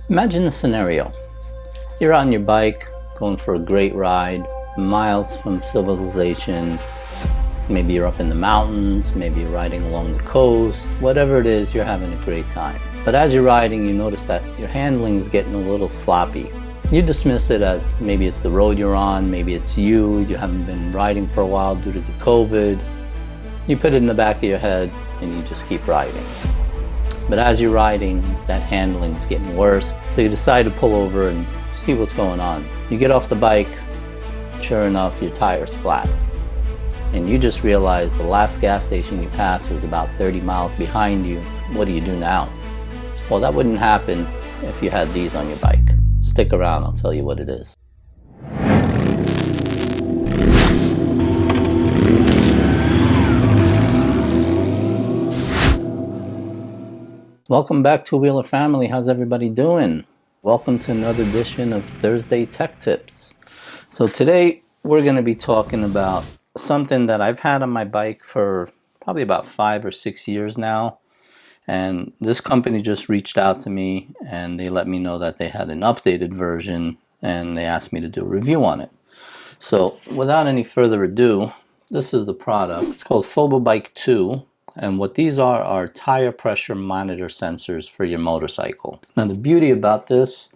Imagine the scenario. You're on your bike, going for a great ride, miles from civilization. Maybe you're up in the mountains, maybe you're riding along the coast. Whatever it is, you're having a great time. But as you're riding, you notice that your handling is getting a little sloppy. You dismiss it as maybe it's the road you're on, maybe it's you haven't been riding for a while due to the COVID. You put it in the back of your head and you just keep riding. But as you're riding, that handling is getting worse, so you decide to pull over and see what's going on. You get off the bike, sure enough, your tire's flat. And you just realize the last gas station you passed was about 30 miles behind you. What do you do now? Well, that wouldn't happen if you had these on your bike. Stick around, I'll tell you what it is. Welcome back to Wheeler Family. How's everybody doing? Welcome to another edition of Thursday Tech Tips. So today we're going to be talking about something that I've had on my bike for probably about 5 or 6 years now. And this company just reached out to me and they let me know that they had an updated version and they asked me to do a review on it. So without any further ado, this is the product. It's called FOBO Bike 2. And what these are tire pressure monitor sensors for your motorcycle. Now the beauty about this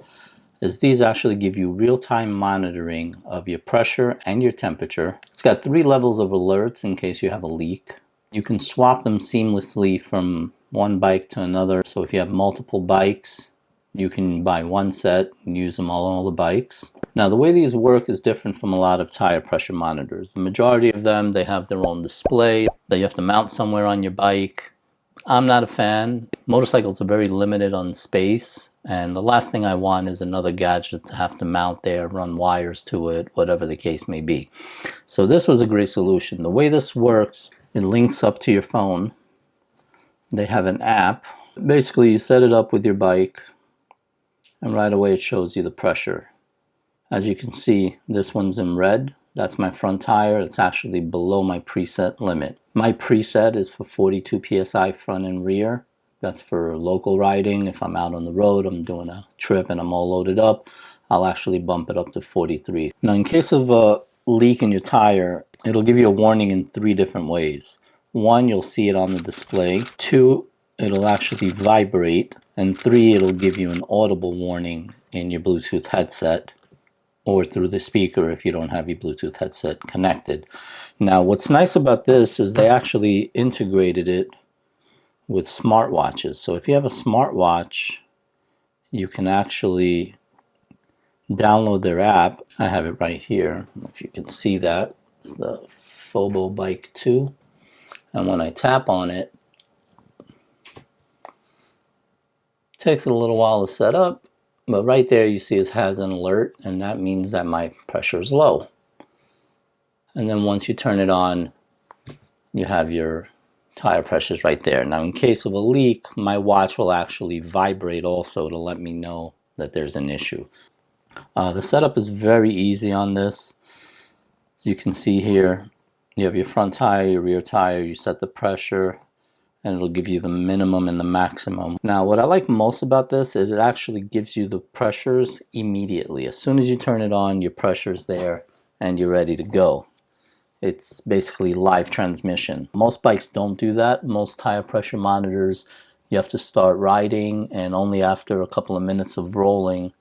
is these actually give you real-time monitoring of your pressure and your temperature. It's got 3 levels of alerts in case you have a leak. You can swap them seamlessly from one bike to another. So if you have multiple bikes, you can buy one set and use them all on all the bikes. Now the way these work is different from a lot of tire pressure monitors. The majority of them, they have their own display that you have to mount somewhere on your bike. I'm not a fan. Motorcycles are very limited on space, and the last thing I want is another gadget to have to mount there, run wires to it, whatever the case may be. So this was a great solution. The way this works, it links up to your phone. They have an app. Basically, you set it up with your bike, and right away it shows you the pressure. As you can see, this one's in red. That's my front tire. It's actually below my preset limit. My preset is for 42 psi front and rear. That's for local riding. If I'm out on the road, I'm doing a trip and I'm all loaded up, I'll actually bump it up to 43. Now in case of a leak in your tire, it'll give you a warning in 3 different ways. 1, you'll see it on the display. 2, it'll actually vibrate. And 3, it'll give you an audible warning in your Bluetooth headset or through the speaker if you don't have your Bluetooth headset connected. Now what's nice about this is they actually integrated it with smartwatches. So if you have a smartwatch, you can actually download their app. I have it right here, if you can see that. It's the FOBO Bike 2. And when I tap on it, takes it a little while to set up, but right there you see it has an alert, and that means that my pressure is low. And then once you turn it on, you have your tire pressures right there. Now in case of a leak, my watch will actually vibrate also to let me know that there's an issue. The setup is very easy on this. As you can see here, you have your front tire, your rear tire, you set the pressure, and it'll give you the minimum and the maximum. Now what I like most about this is it actually gives you the pressures immediately. As soon as you turn it on, your pressure's there and you're ready to go. It's basically live transmission. Most bikes don't do that. Most tire pressure monitors, you have to start riding, and only after a couple of minutes of rolling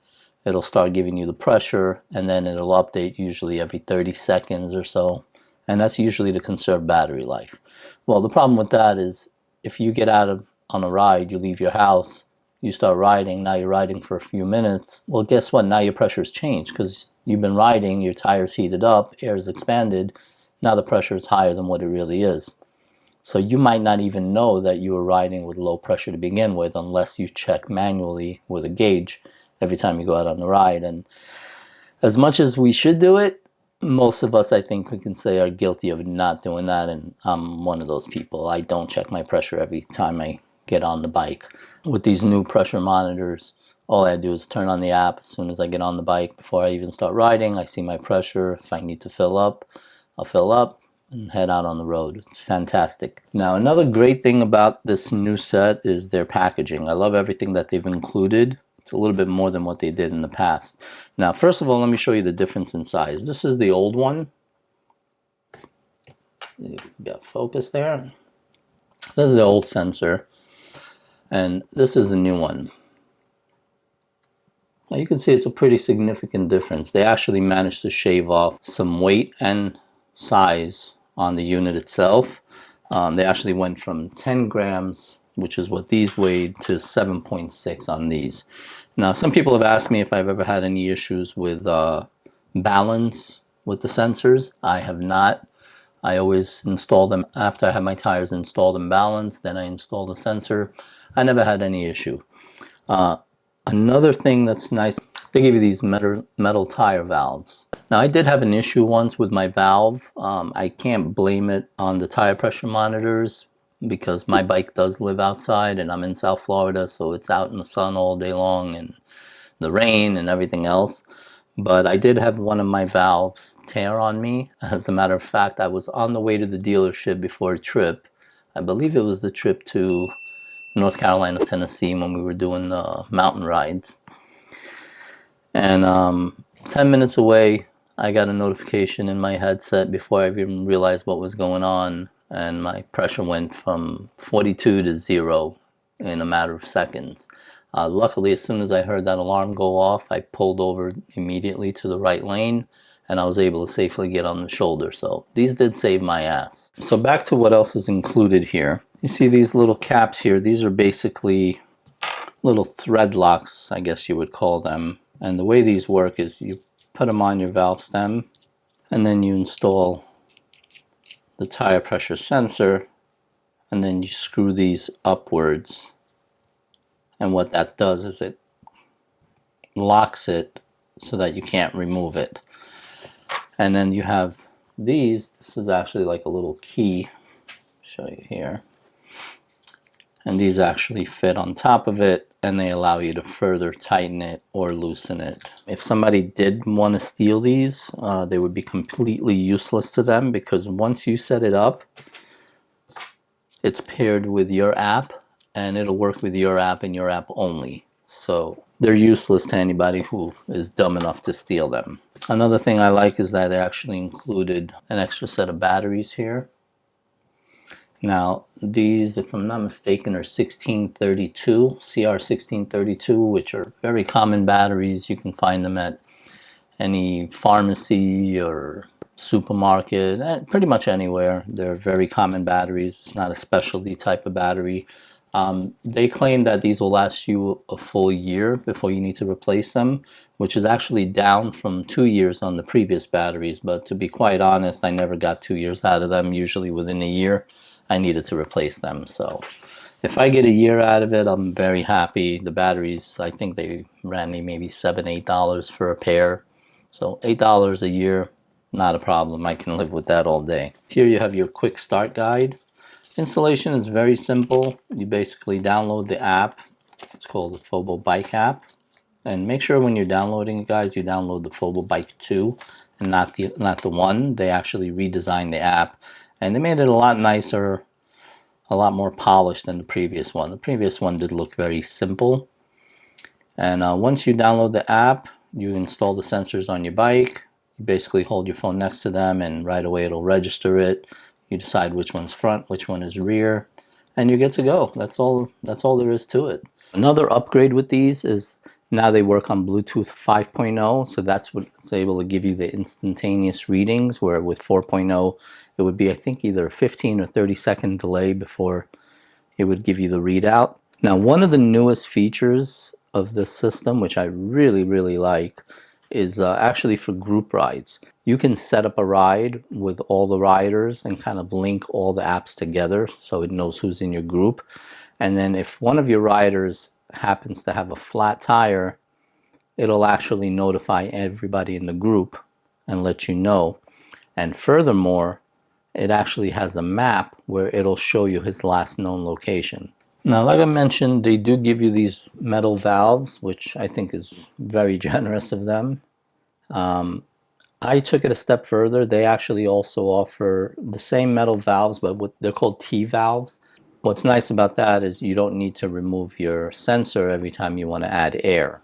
it'll start giving you the pressure, and then it'll update usually every 30 seconds or so. And that's usually to conserve battery life. Well, the problem with that is if you get out on a ride, you leave your house, you start riding, now you're riding for a few minutes. Well, guess what? Now your pressure's changed because you've been riding, your tire's heated up, air's expanded, now the pressure is higher than what it really is. So you might not even know that you were riding with low pressure to begin with unless you check manually with a gauge every time you go out on the ride. And as much as we should do it, most of us, I think we can say, are guilty of not doing that, and I'm one of those people. I don't check my pressure every time I get on the bike. With these new pressure monitors, all I do is turn on the app as soon as I get on the bike. Before I even start riding, I see my pressure. If I need to fill up, I'll fill up and head out on the road. It's fantastic. Now, another great thing about this new set is their packaging. I love everything that they've included. It's a little bit more than what they did in the past. Now, first of all, let me show you the difference in size. This is the old one. You got focus there. This is the old sensor, and this is the new one. Now you can see it's a pretty significant difference. They actually managed to shave off some weight and size on the unit itself. They actually went from 10 grams, which is what these weighed, to 7.6 on these. Now, some people have asked me if I've ever had any issues with balance with the sensors. I have not. I always install them after I have my tires installed and balanced, then I install the sensor. I never had any issue. Another thing that's nice, they give you these metal tire valves. Now, I did have an issue once with my valve. I can't blame it on the tire pressure monitors because my bike does live outside and I'm in South Florida, so it's out in the sun all day long and the rain and everything else. But I did have one of my valves tear on me. As a matter of fact, I was on the way to the dealership before a trip. I believe it was the trip to North Carolina, Tennessee, when we were doing the mountain rides. And 10 minutes away, I got a notification in my headset before I even realized what was going on. And my pressure went from 42 to 0 in a matter of seconds. Luckily, as soon as I heard that alarm go off, I pulled over immediately to the right lane and I was able to safely get on the shoulder. So these did save my ass. So back to what else is included here. You see these little caps here. These are basically little thread locks, I guess you would call them. And the way these work is you put them on your valve stem and then you install the tire pressure sensor and then you screw these upwards. And what that does is it locks it so that you can't remove it. And then you have these. This is actually like a little key. Show you here. And these actually fit on top of it and they allow you to further tighten it or loosen it. If somebody did want to steal these, they would be completely useless to them because once you set it up, it's paired with your app and it'll work with your app and your app only. So they're useless to anybody who is dumb enough to steal them. Another thing I like is that they actually included an extra set of batteries here. Now these, if I'm not mistaken, are 1632, CR1632, which are very common batteries. You can find them at any pharmacy or supermarket, pretty much anywhere. They're very common batteries. It's not a specialty type of battery. They claim that these will last you a full year before you need to replace them, which is actually down from 2 years on the previous batteries. But to be quite honest, I never got 2 years out of them. Usually within a year, I needed to replace them. So if I get a year out of it, I'm very happy. The batteries, I think they ran me maybe $7, $8 for a pair. So $8 a year, not a problem. I can live with that all day. Here you have your quick start guide. Installation is very simple. You basically download the app. It's called the FOBO Bike app. And make sure when you're downloading it, guys, you download the FOBO Bike 2 and not the 1. They actually redesigned the app. And they made it a lot nicer, a lot more polished than the previous one. The previous one did look very simple. And once you download the app, you install the sensors on your bike. You basically hold your phone next to them and right away it'll register it. You decide which one's front, which one is rear, and you're good to go. That's all there is to it. Another upgrade with these is now they work on Bluetooth 5.0, so that's what's able to give you the instantaneous readings, where with 4.0 it would be, I think, either a 15 or 30-second delay before it would give you the readout. Now, one of the newest features of this system, which I really, really like, is actually for group rides. You can set up a ride with all the riders and kind of link all the apps together so it knows who's in your group. And then if one of your riders happens to have a flat tire, it'll actually notify everybody in the group and let you know. And furthermore, it actually has a map where it'll show you his last known location. Now, like I mentioned, they do give you these metal valves, which I think is very generous of them. I took it a step further. They actually also offer the same metal valves, but they're called T valves. What's nice about that is you don't need to remove your sensor every time you want to add air.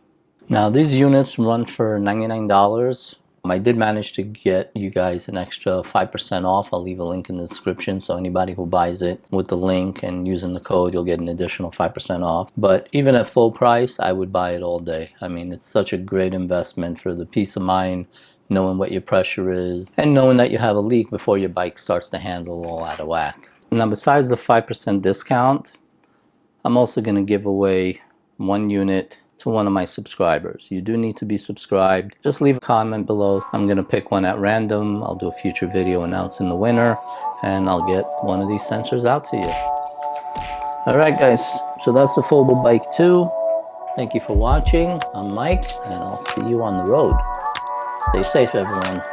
Now these units run for $99. I did manage to get you guys an extra 5% off. I'll leave a link in the description, so anybody who buys it with the link and using the code, you'll get an additional 5% off. But even at full price, I would buy it all day. I mean, it's such a great investment for the peace of mind, knowing what your pressure is, and knowing that you have a leak before your bike starts to handle all out of whack. Now, besides the 5% discount, I'm also going to give away one unit to one of my subscribers. You do need to be subscribed. Just leave a comment below. I'm going to pick one at random. I'll do a future video announcing the winner, and I'll get one of these sensors out to you. Alright guys, so that's the FOBO Bike 2. Thank you for watching. I'm Mike, and I'll see you on the road. Stay safe, everyone.